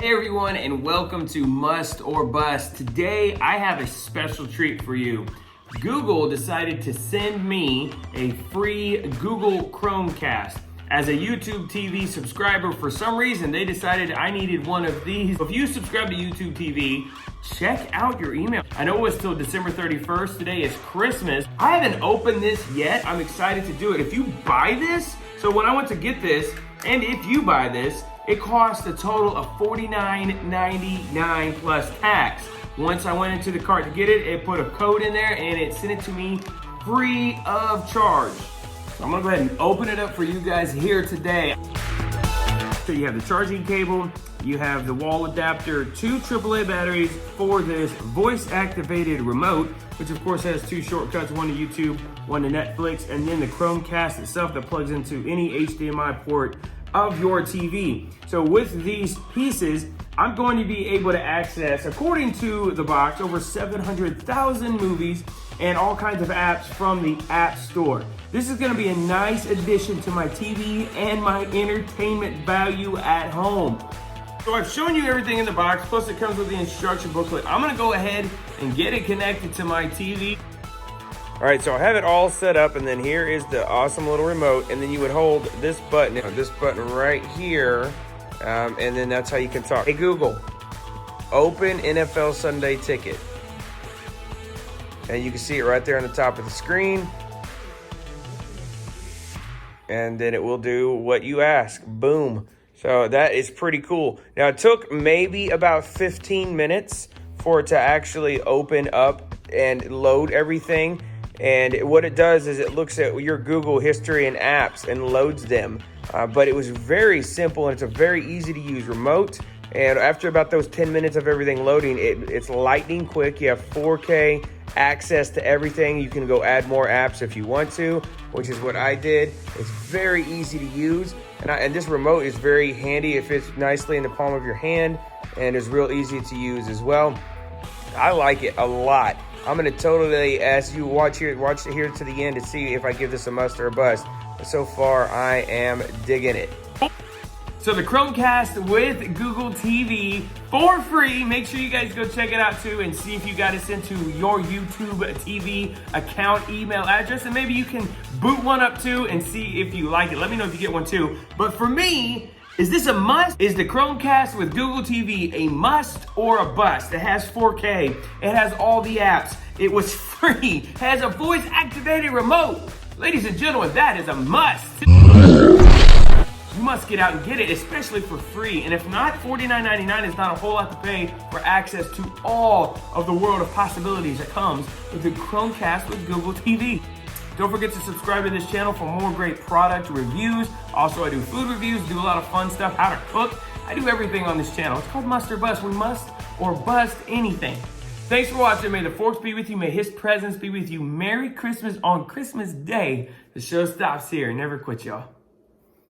Hey everyone, and welcome to Must or Bust. Today I have a special treat for you. Google decided to send me a free Google ChromeCast. As a YouTube TV subscriber, for some reason they decided I needed one of these. If you subscribe to YouTube TV, check out your email. I know it was till December 31st. Today is Christmas. I haven't opened this yet. I'm excited to do it. If you buy this, so when I went to get this, and if you buy this, it cost a total of $49.99 plus tax. Once I went into the cart to get it, it put a code in there and it sent it to me free of charge. So I'm gonna go ahead and open it up for you guys here today. So you have the charging cable, you have the wall adapter, 2 AAA batteries for this voice activated remote, which of course has 2 shortcuts, one to YouTube, one to Netflix, and then the Chromecast itself that plugs into any HDMI port of your TV. So with these pieces, I'm going to be able to access, according to the box, over 700,000 movies and all kinds of apps from the App Store. This is gonna be a nice addition to my TV and my entertainment value at home. So I've shown you everything in the box, plus it comes with the instruction booklet. I'm gonna go ahead and get it connected to my TV. All right, so I have it all set up, and then here is the awesome little remote, and then you would hold this button right here, and then that's how you can talk. Hey Google, open NFL Sunday Ticket. And you can see it right there on the top of the screen. And then it will do what you ask, boom. So that is pretty cool. Now it took maybe about 15 minutes for it to actually open up and load everything. And what it does is it looks at your Google history and apps and loads them. But it was very simple, and it's a very easy to use remote. And after about those 10 minutes of everything loading, it's lightning quick. You have 4K access to everything. You can go add more apps if you want to, which is what I did. It's very easy to use. And this remote is very handy. It fits nicely in the palm of your hand and is real easy to use as well. I like it a lot. I'm gonna totally ask you watch it here to the end to see if I give this a must or a bust. But so far, I am digging it. So the Chromecast with Google TV for free. Make sure you guys go check it out too and see if you got it sent to your YouTube TV account email address, and maybe you can boot one up too and see if you like it. Let me know if you get one too. But for me, is this a must? Is the Chromecast with Google TV a must or a bust? It has 4K. It has all the apps. It was free. It has a voice activated remote. Ladies and gentlemen, that is a must. You must get out and get it, especially for free. And if not, $49.99 is not a whole lot to pay for access to all of the world of possibilities that comes with the Chromecast with Google TV. Don't forget to subscribe to this channel for more great product reviews. Also, I do food reviews, do a lot of fun stuff, how to cook. I do everything on this channel. It's called Must or Bust. We must or bust anything. Thanks for watching. May the force be with you. May his presence be with you. Merry Christmas on Christmas Day. The show stops here. Never quit, y'all.